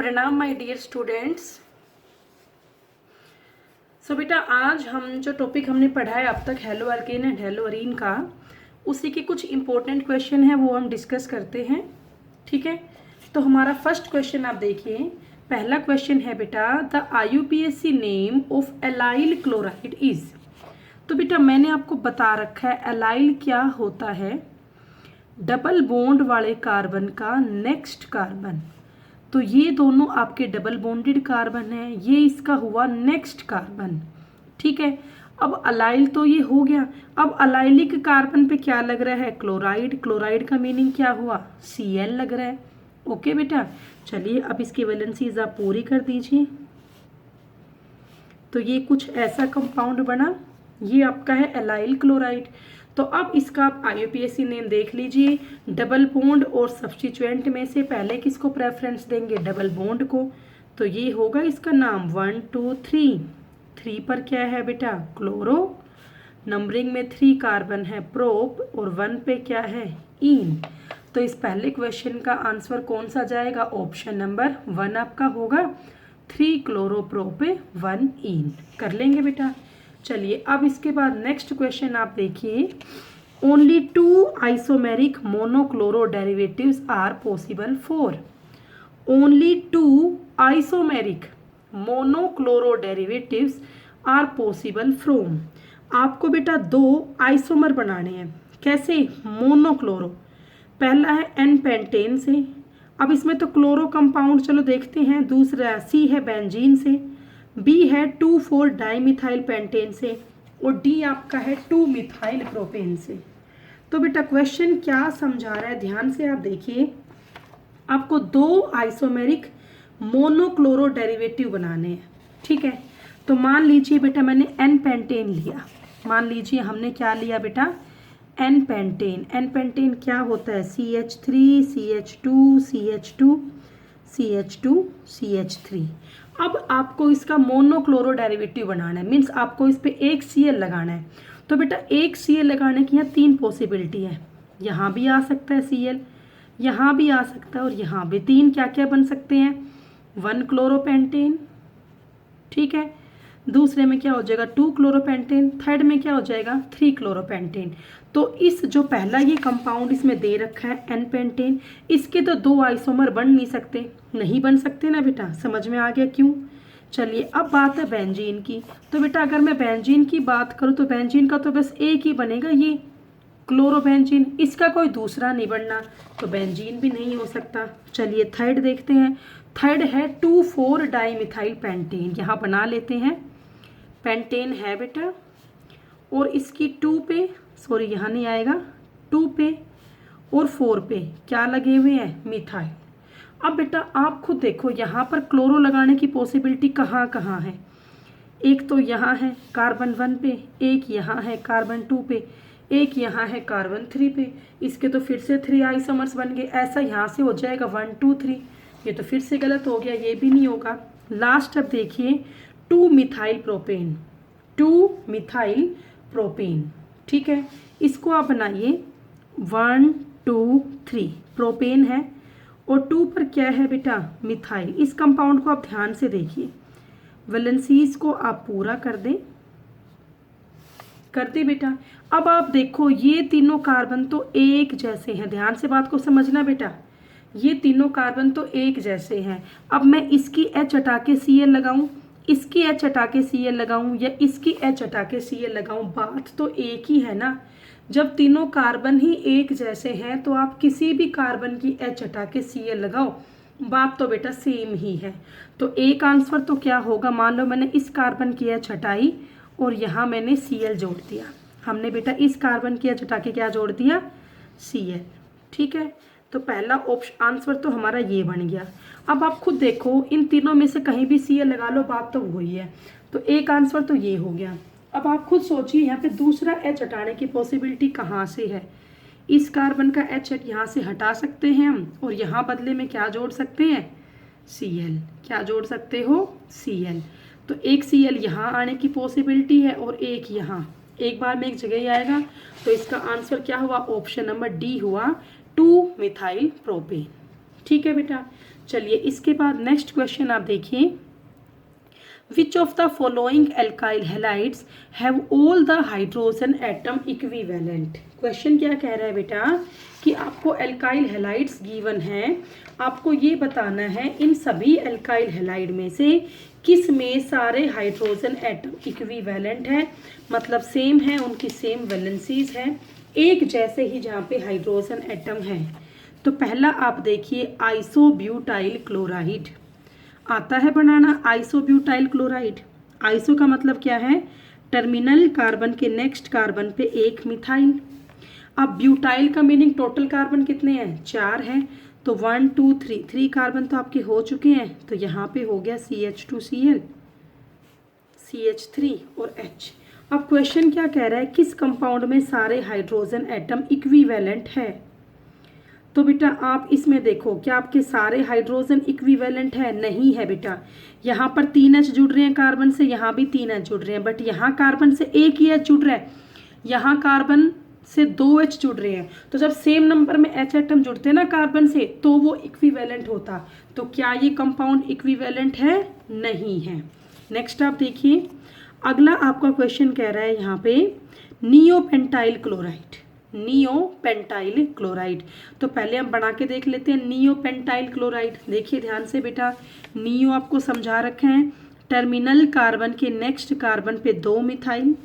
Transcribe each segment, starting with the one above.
प्रणाम my dear students. सो बेटा, आज हम जो टॉपिक हमने पढ़ा है अब तक hello alkane and hello Areen का, उसी के कुछ इंपॉर्टेंट क्वेश्चन है वो हम डिस्कस करते हैं। ठीक है, तो हमारा फर्स्ट क्वेश्चन आप देखिए। पहला क्वेश्चन है बेटा, the IUPAC name of allyl chloride is. तो बेटा मैंने आपको बता रखा है एलाइल क्या होता है, डबल बॉन्ड वाले कार्बन का नेक्स्ट कार्बन। तो ये दोनों आपके डबल बॉन्डेड कार्बन है, ये इसका हुआ नेक्स्ट कार्बन। ठीक है, अब अलाइल तो ये हो गया। अब अलाइलिक कार्बन पे क्या लग रहा है, क्लोराइड। क्लोराइड का मीनिंग क्या हुआ, Cl लग रहा है। ओके बेटा, चलिए अब इसकी वैलेंसीज आप पूरी कर दीजिए। तो ये कुछ ऐसा कंपाउंड बना, ये आपका है एलाइल क्लोराइड। तो अब इसका आप IUPAC नेम देख लीजिए। डबल बॉन्ड और सब्स्टिट्यूएंट में से पहले किसको प्रेफरेंस देंगे, डबल बॉन्ड को। तो ये होगा इसका नाम 1 2 3। 3 पर क्या है बेटा, क्लोरो। नंबरिंग में 3 कार्बन है प्रोप, और 1 पे क्या है, इन। तो इस पहले क्वेश्चन का आंसर कौन सा जाएगा, ऑप्शन नंबर 1 आपका होगा। 3 क्लोरोप्रोप 1 इन। कर लेंगे बेटा। चलिए अब इसके बाद नेक्स्ट क्वेश्चन आप देखिए। Only 2 isomeric monochloro derivatives are possible for. Only 2 isomeric monochloro derivatives are possible from. आपको बेटा 2 आइसोमर बनाने हैं। कैसे, मोनोक्लोरो। पहला है एन पेंटेन से। अब इसमें तो क्लोरो कंपाउंड चलो देखते हैं। दूसरा सी है बेंजीन से, बी है 2,4 डाइमिथाइल पेंटेन से, और डी आपका है 2 मिथाइल प्रोपेन से। तो बेटा क्वेश्चन क्या समझा रहा है, ध्यान से आप देखिए। आपको 2 आइसोमेरिक मोनोक्लोरो डेरिवेटिव बनाने हैं। ठीक है, तो मान लीजिए बेटा मैंने एन पेंटेन लिया। मान लीजिए हमने क्या लिया बेटा, एन पेंटेन। एन पेंटेन क्या होता है, CH3 CH2 CH2 CH2 CH3। अब आपको इसका मोनोक्लोरो डेरिवेटिव बनाना है, मीन्स आपको इस पे एक Cl लगाना है। तो बेटा एक Cl लगाने की यहाँ 3 पॉसिबिलिटी है। यहाँ भी आ सकता है Cl, यहाँ भी आ सकता है, और यहाँ भी। 3 क्या क्या बन सकते हैं, 1 क्लोरोपेंटेन। ठीक है, दूसरे में क्या हो जाएगा 2 क्लोरोपेंटेन, थर्ड में क्या हो जाएगा 3 क्लोरोपेंटेन। तो इस जो पहला ये कंपाउंड इसमें दे रखा है एन पेंटेन, इसके तो 2 आइसोमर बन नहीं सकते, नहीं बन सकते ना बेटा। समझ में आ गया क्यों। चलिए अब बात है बेंजीन की। तो बेटा अगर मैं बेंजीन की बात करूँ तो बेंजीन का तो बस एक ही बनेगा, ये क्लोरोबेंजीन। इसका कोई दूसरा नहीं बनना, तो बेंजीन भी नहीं हो सकता। चलिए थर्ड देखते हैं। थर्ड है 2,4 डाइमिथाइल पेंटेन। यहाँ बना लेते हैं, पेंटेन है बेटा, और इसकी 2 पे, सॉरी यहाँ नहीं आएगा, 2 पे और 4 पे क्या लगे हुए हैं, मिथाइल। अब बेटा आप खुद देखो, यहाँ पर क्लोरो लगाने की पॉसिबिलिटी कहाँ कहाँ है। एक तो यहाँ है कार्बन 1 पे, एक यहाँ है कार्बन 2 पे, एक यहाँ है कार्बन 3 पे। इसके तो फिर से 3 आइसोमर्स बन गए। ऐसा यहाँ से हो जाएगा 1 2 3। ये तो फिर से गलत हो गया, ये भी नहीं होगा। लास्ट अब देखिए 2 मिथाइल प्रोपेन। 2 methyl propane. ठीक है, इसको आप बनाइए 1 2 3। प्रोपेन है और 2 पर क्या है बेटा, मिथाइल। इस कंपाउंड को आप ध्यान से देखिए, वैलेंसीज को आप पूरा कर दें। कर दे बेटा। अब आप देखो ये तीनों कार्बन तो एक जैसे हैं, ध्यान से बात को समझना बेटा। ये तीनों कार्बन तो एक जैसे हैं। अब मैं इसकी H हटा के Cl लगाऊं, इसकी H हटा के Cl लगाऊं, या इसकी H हटा के Cl लगाऊं, बात तो एक ही है ना। जब तीनों कार्बन ही एक जैसे हैं तो आप किसी भी कार्बन की H हटा के Cl लगाओ, बात तो बेटा सेम ही है। तो एक आंसर तो क्या होगा, मान लो मैंने इस कार्बन की H हटाई और यहाँ मैंने Cl जोड़ दिया। हमने बेटा इस कार्बन की H हटा के क्या जोड़ दिया, Cl। ठीक है, तो पहला ऑप्शन आंसर तो हमारा ये बन गया। अब आप खुद देखो, इन तीनों में से कहीं भी Cl लगा लो, बात तो वही है। तो एक आंसर तो ये हो गया। अब आप खुद सोचिए यहाँ पे दूसरा H हटाने की पॉसिबिलिटी कहाँ से है। इस कार्बन का H यहाँ से हटा सकते हैं हम, और यहाँ बदले में क्या जोड़ सकते हैं, Cl। क्या जोड़ सकते हो, Cl। तो एक Cl यहाँ आने की पॉसिबिलिटी है और एक यहाँ, एक बार में एक जगह ही आएगा। तो इसका आंसर क्या हुआ, ऑप्शन नंबर डी हुआ 2 मिथाइल प्रोपेन। ठीक है बेटा। चलिए इसके बाद नेक्स्ट क्वेश्चन आप देखिए, Which of the following alkyl halides have all the hydrogen atom equivalent? Question क्या कह रहा है बेटा कि आपको एल्काइल हेलाइड्स गिवन है, आपको ये बताना है इन सभी एल्काइल हेलाइड में से किस में सारे हाइड्रोजन एटम इक्विवेलेंट है, मतलब सेम है, उनकी सेम वैलेंसीज है, एक जैसे ही जहाँ पे हाइड्रोजन एटम है। तो पहला आप देखिए आइसोब्यूटाइल क्लोराइड आता है बनाना, आइसोब्यूटाइल क्लोराइड। आइसो का मतलब क्या है, टर्मिनल कार्बन के नेक्स्ट कार्बन पे एक मिथाइल। अब ब्यूटाइल का मीनिंग टोटल कार्बन कितने हैं, 4 हैं, तो 1 2 3 कार्बन तो आपके हो चुके हैं, तो यहाँ पे हो गया CH2Cl, CH3 और H। अब क्वेश्चन क्या कह रहा है, किस कंपाउंड में सारे हाइड्रोजन एटम इक्विवेलेंट है। तो बेटा आप इसमें देखो, क्या आपके सारे हाइड्रोजन इक्विवेलेंट है, नहीं है बेटा। यहाँ पर 3H जुड़ रहे हैं कार्बन से, यहाँ भी 3H जुड़ रहे हैं, बट यहाँ कार्बन से एक ही H जुड़ रहा है, यहाँ कार्बन से 2H जुड़ रहे हैं। तो जब सेम नंबर में H एटम जुड़ते हैं ना कार्बन से, तो वो इक्विवेलेंट होता। तो क्या ये कंपाउंड इक्विवेलेंट है, नहीं है। नेक्स्ट आप देखिए, अगला आपका क्वेश्चन कह रहा है यहाँ पे नियोपेंटाइल क्लोराइड, नियोपेंटाइल क्लोराइड। तो पहले हम बना के देख लेते हैं नियोपेंटाइल क्लोराइड। देखिए ध्यान से बेटा, नियो आपको समझा रखे हैं, टर्मिनल कार्बन के नेक्स्ट कार्बन पे 2 मिथाइल।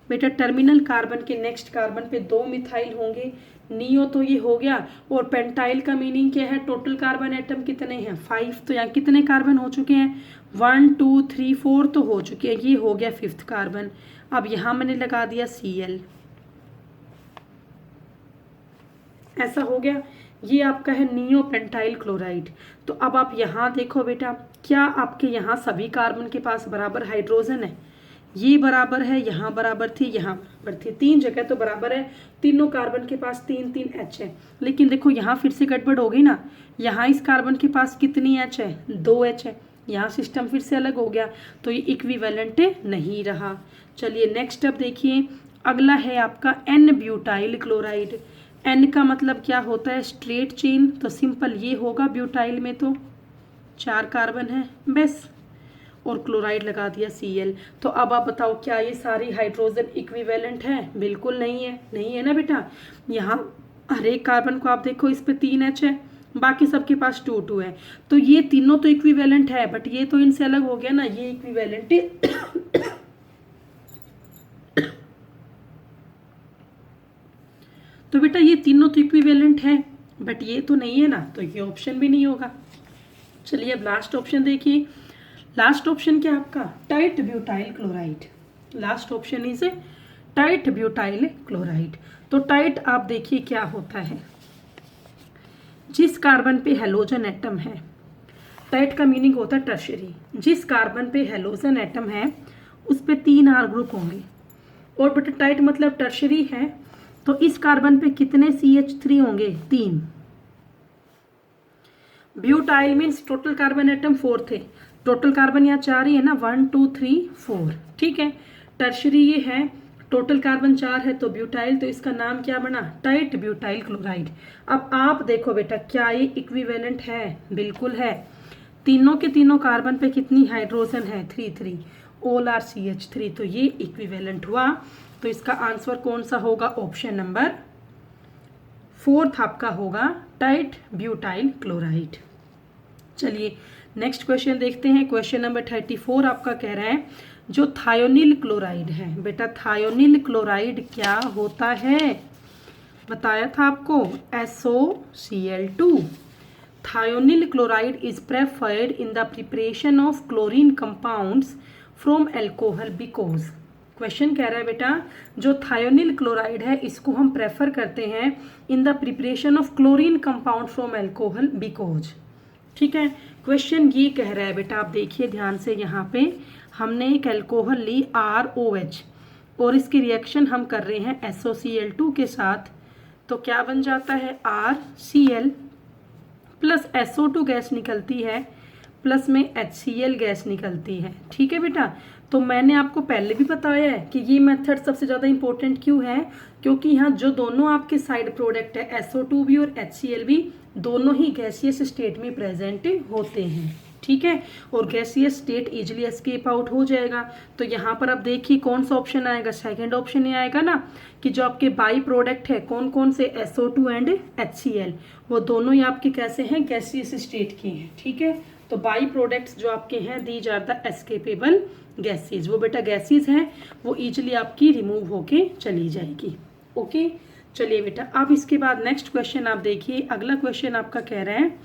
बेटा टर्मिनल कार्बन के नेक्स्ट कार्बन पे 2 मिथाइल होंगे, नियो तो ये हो गया, और पेंटाइल का मीनिंग क्या है, टोटल कार्बन एटम कितने हैं, 5। तो यहाँ कितने कार्बन हो चुके हैं, 1 2 3 4 तो हो चुके हैं, ये हो गया 5th कार्बन। अब यहाँ मैंने लगा दिया Cl, ऐसा हो गया, ये आपका है नियोपेंटाइल क्लोराइड। तो अब आप यहाँ देखो बेटा, क्या आपके यहाँ सभी कार्बन के पास बराबर हाइड्रोजन है, ये बराबर है, यहाँ बराबर थी, यहाँ बराबर थी, 3 जगह तो बराबर है, तीनों कार्बन के पास 3 H है। लेकिन देखो यहाँ फिर से गड़बड़ हो गई ना, यहाँ इस कार्बन के पास कितनी H है, 2H है, यहाँ सिस्टम फिर से अलग हो गया, तो ये इक्विवेलेंट नहीं रहा। चलिए नेक्स्ट अब देखिए, अगला है आपका N ब्यूटाइल क्लोराइड। N का मतलब क्या होता है, स्ट्रेट चेन, तो सिंपल ये होगा, ब्यूटाइल में तो 4 कार्बन है बस, और क्लोराइड लगा दिया Cl। तो अब आप बताओ क्या ये सारी हाइड्रोजन इक्विवेलेंट है, बिल्कुल नहीं है, नहीं है ना बेटा। यहाँ हर एक कार्बन को आप देखो, इस पे 3H है, बाकी सबके पास 2 2 है, तो ये तीनों तो इक्विवेलेंट है, बट ये तो इनसे अलग हो गया ना, ये इक्विवेलेंट तो बेटा ये तीनों तो इक्विवेलेंट है, बट ये तो नहीं है ना, तो ये ऑप्शन भी नहीं होगा। चलिए अब लास्ट ऑप्शन देखिए, लास्ट ऑप्शन क्या आपका, tight butyl chloride. Last option is tight butyl chloride. तो टाइट आप देखिए क्या होता है, जिस कार्बन पे हेलोजन एटम है, टाइट का मीनिंग होता है टर्शरी, जिस कार्बन पे हेलोजन एटम है उस पे 3 R ग्रुप होंगे, और बेटा टाइट मतलब टर्शरी है, तो इस कार्बन पे कितने CH3 होंगे, 3। Butyl means total carbon atom 4 थे, टोटल कार्बन यहाँ 4 ही है ना, 1 2 3 4, ठीक है। टर्शरी ये है, टोटल कार्बन 4 है, तो ब्यूटाइल, तो इसका नाम क्या बना, टाइट ब्यूटाइल क्लोराइड। अब आप देखो बेटा, क्या ये इक्विवेलेंट है, बिल्कुल है। तीनों के तीनों कार्बन पे कितनी हाइड्रोजन है, 3 3, ऑल आर CH3, तो ये इक्विवेलेंट हुआ। तो इसका आंसर कौन सा होगा, ऑप्शन नंबर 4 आपका होगा, टाइट ब्यूटाइल क्लोराइड। चलिए नेक्स्ट क्वेश्चन देखते हैं, क्वेश्चन नंबर 34 आपका कह रहा है, जो थायोनिल क्लोराइड है, बेटा थायोनिल क्लोराइड क्या होता है, बताया था आपको, SOCl2। Thionyl chloride is preferred in the preparation of chlorine compounds from alcohol because. Question कह रहा है बेटा, जो थायोनिल क्लोराइड है इसको हम प्रेफर करते हैं in the preparation of chlorine compound from alcohol because, ठीक है। क्वेश्चन ये कह रहा है बेटा, आप देखिए ध्यान से, यहाँ पे हमने एक एल्कोहल ली ROH, और इसकी रिएक्शन हम कर रहे हैं SOCl2 के साथ, तो क्या बन जाता है, RCl प्लस SO2 गैस निकलती है, प्लस में HCl गैस निकलती है, ठीक है बेटा। तो मैंने आपको पहले भी बताया है कि ये मेथड सबसे ज़्यादा इंपॉर्टेंट क्यों है, क्योंकि यहाँ जो दोनों आपके साइड प्रोडक्ट है SO2 भी और HCl भी, दोनों ही गैसियस स्टेट में प्रेजेंट होते हैं, ठीक है। और gaseous state easily escape out हो जाएगा। तो यहाँ पर आप देखिए कौन सा ऑप्शन आएगा, सेकेंड ऑप्शन ही आएगा ना, कि जो आपके बाई प्रोडक्ट है कौन कौन से, SO2 एंड HCl, वो दोनों ही आपके कैसे हैं, गैसियस स्टेट के हैं, ठीक है। तो बाई प्रोडक्ट्स जो आपके हैं these are the escapable gases, वो बेटा गैसेज हैं, वो इजिली आपकी रिमूव होके चली जाएगी। ओके, चलिए बेटा अब इसके बाद नेक्स्ट क्वेश्चन आप देखिए। अगला क्वेश्चन आपका कह रहा है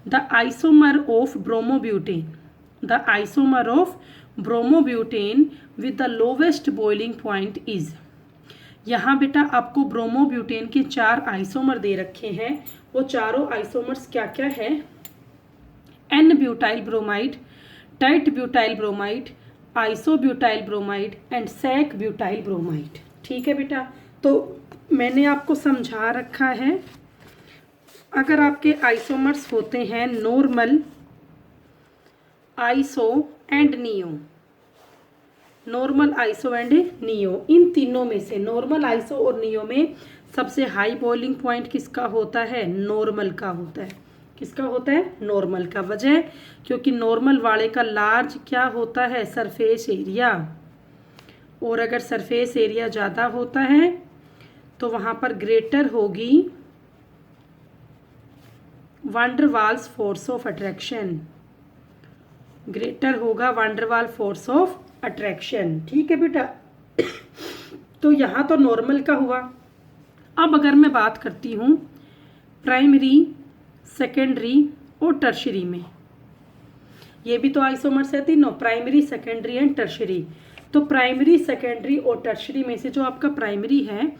the isomer of bromobutane, the isomer of bromobutane with the lowest boiling point is. यहाँ बेटा आपको ब्रोमोब्यूटेन के 4 आइसोमर दे रखे हैं। वो चारों आइसोमर्स क्या क्या है, एन ब्यूटाइल ब्रोमाइड, टाइट butyl bromide, isobutyl bromide and sec butyl bromide, ठीक है बेटा। तो मैंने आपको समझा रखा है, अगर आपके आइसोमर्स होते हैं normal, iso and neo, normal, iso and neo, इन तीनों में से नॉर्मल, आइसो और नियो में सबसे हाई बॉइलिंग पॉइंट किसका होता है, नॉर्मल का होता है। किसका होता है, नॉर्मल का। वजह, क्योंकि नॉर्मल वाले का लार्ज क्या होता है, सरफेस एरिया, और अगर सरफेस एरिया ज़्यादा होता है तो वहाँ पर ग्रेटर होगी van der Waals force of attraction, greater होगा वान डर वाल फोर्स ऑफ अट्रैक्शन, ठीक है बेटा। तो यहाँ तो नॉर्मल का हुआ। अब अगर मैं बात करती हूँ प्राइमरी, सेकेंडरी और टर्शरी में, ये भी तो आइसोमर्स है तीनों, प्राइमरी, सेकेंडरी एंड टर्शरी। तो प्राइमरी, सेकेंडरी और टर्शरी में से जो आपका प्राइमरी है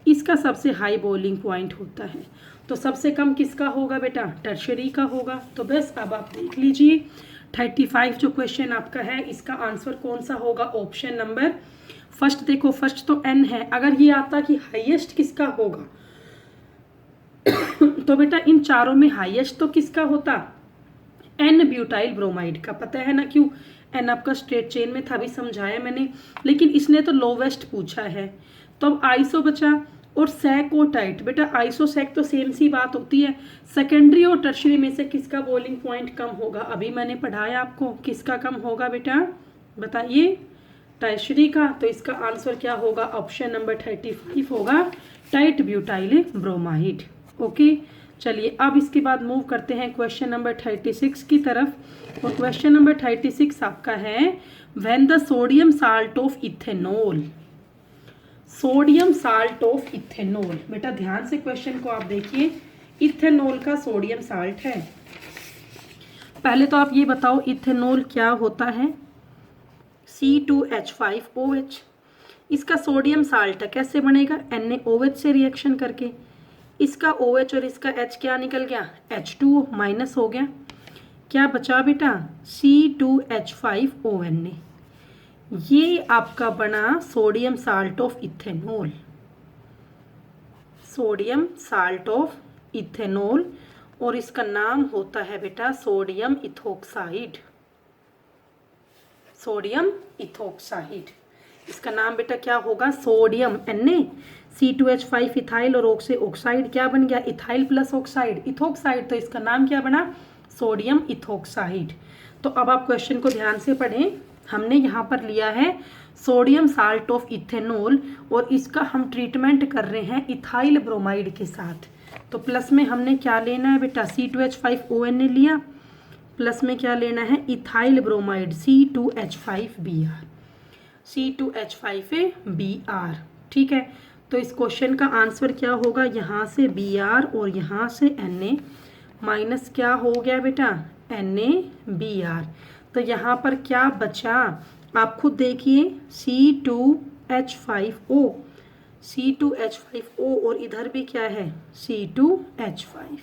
इसका सबसे हाई बॉइलिंग पॉइंट होता है। तो सबसे कम किसका होगा बेटा, टर्शरी का होगा। तो बस अब आप देख लीजिए 35 जो क्वेश्चन आपका है इसका आंसर कौन सा होगा, ऑप्शन नंबर फर्स्ट। देखो फर्स्ट तो एन है, अगर ये आता कि हाईएस्ट किसका होगा तो बेटा इन चारों में हाईएस्ट तो किसका होता, एन ब्यूटाइल ब्रोमाइड का। पता है ना क्यों, एन आपका स्ट्रेट चेन में था, अभी समझाया मैंने, लेकिन इसने तो लोवेस्ट पूछा है। तो अब आइसो बचा और सैक और टाइट। बेटा आइसो सैक तो सेम सी बात होती है। सेकेंडरी और टर्शरी में से किसका बॉइलिंग पॉइंट कम होगा, अभी मैंने पढ़ाया आपको, किसका कम होगा बेटा, बताइए, टर्शरी का। तो इसका आंसर क्या होगा, ऑप्शन नंबर 35 होगा, टाइट ब्यूटाइल ब्रोमाइड। ओके, चलिए अब इसके बाद मूव करते हैं क्वेश्चन नंबर 36 की तरफ। और क्वेश्चन नंबर 36 आपका है when the sodium salt of ethanol, sodium salt of ethanol. बेटा ध्यान से क्वेश्चन को आप देखिए, इथेनॉल का सोडियम साल्ट है। पहले तो आप ये बताओ इथेनॉल क्या होता है, C2H5OH, इसका सोडियम साल्ट है, कैसे बनेगा, NaOH से रिएक्शन करके। इसका OH और इसका H क्या निकल गया, H2O माइनस हो गया, क्या बचा बेटा, C2H5ONa। ये आपका बना sodium salt of ethanol, sodium salt of ethanol, और इसका नाम होता है बेटा सोडियम इथोक्साइड, सोडियम इथोक्साइड। इसका नाम बेटा क्या होगा, सोडियम Na, C2H5 इथाइल और ऑक्साइड क्या बन गया, इथाइल प्लस ऑक्साइड, इथोक्साइड। तो इसका नाम क्या बना, सोडियम इथोक्साइड। तो अब आप क्वेश्चन को ध्यान से पढ़ें, हमने यहाँ पर लिया है सोडियम साल्ट ऑफ इथेनॉल और इसका हम ट्रीटमेंट कर रहे हैं इथाइल ब्रोमाइड के साथ। तो प्लस में हमने क्या लेना है बेटा, C2H5ONa लिया, प्लस में क्या लेना है, इथाइल ब्रोमाइड C2H5Br, C2H5Br, ठीक है। तो इस क्वेश्चन का आंसर क्या होगा, यहाँ से Br और यहाँ से Na माइनस क्या हो गया बेटा, NaBr। तो यहाँ पर क्या बचा, आप खुद देखिए, C2H5O, C2H5O और इधर भी क्या है, C2H5।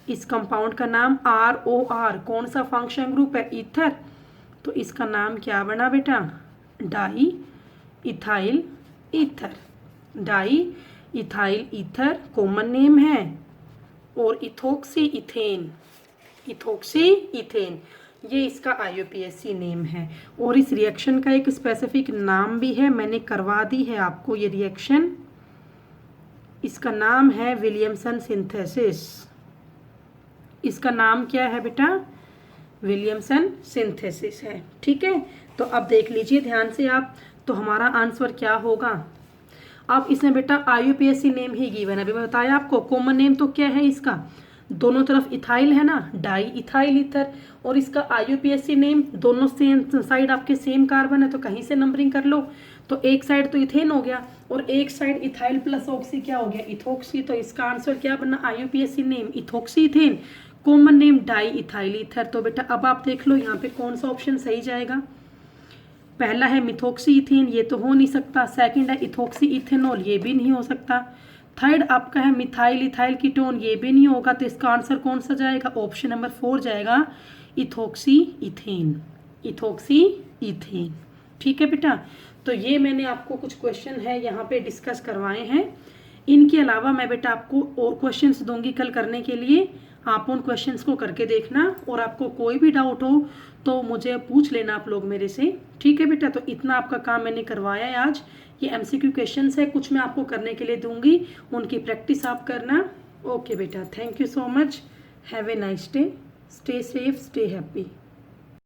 इस कंपाउंड का नाम ROR, कौन सा फंक्शन ग्रुप है, ईथर। तो इसका नाम क्या बना बेटा, di ethyl ether, di ethyl ether common name है, और इथोक्सी इथेन, इथोक्सी इथेन। ये इसका IUPAC नेम है और इस रिएक्शन का एक स्पेसिफिक नाम भी है, मैंने करवा दी है आपको ये रिएक्शन। इसका नाम है विलियमसन सिंथेसिस। इसका नाम क्या है बेटा? विलियमसन सिंथेसिस है। ठीक है, तो अब देख लीजिए ध्यान से आप, तो हमारा आंसर क्या होगा? अब इसमें बेटा IUPAC नेम ही गिवन है, अभी मैं बताया आपको। कॉमन नेम तो क्या है इसका? दोनों तरफ इथाइल है ना, डाई इथाइल ईथर। और इसका IUPAC नेम, दोनों सेम साइड आपके सेम कार्बन है तो कहीं से नंबरिंग कर लो। तो एक साइड तो इथेन हो गया और एक साइड इथाइल प्लस ऑक्सी क्या हो गया? इथोक्सी। तो इसका आंसर क्या बना? IUPAC name ethoxy ethane, common name di ethyl ether. तो बेटा अब आप देख लो यहाँ पे कौन सा ऑप्शन सही जाएगा। पहला है मिथोक्सी इथेन, ये तो हो नहीं सकता। सेकंड है इथोक्सी इथेनॉल, ये भी नहीं हो सकता। थर्ड आपका है मिथाइल इथाइल कीटोन, ये भी नहीं होगा। तो इसका आंसर कौन सा जाएगा? ऑप्शन नंबर 4 जाएगा, इथोक्सी इथेन। Ethoxy ethane. ठीक है बेटा, तो ये मैंने आपको कुछ क्वेश्चन है यहाँ पे डिस्कस करवाए हैं। इनके अलावा मैं बेटा आपको और क्वेश्चंस दूंगी कल करने के लिए, आप उन क्वेश्चंस को करके देखना। और आपको कोई भी डाउट हो तो मुझे पूछ लेना आप लोग मेरे से। ठीक है बेटा, तो इतना आपका काम मैंने करवाया है आज। ये MCQ क्वेश्चंस है, कुछ मैं आपको करने के लिए दूंगी, उनकी प्रैक्टिस आप करना। ओके बेटा, thank you so much, have a nice day, stay safe, stay happy.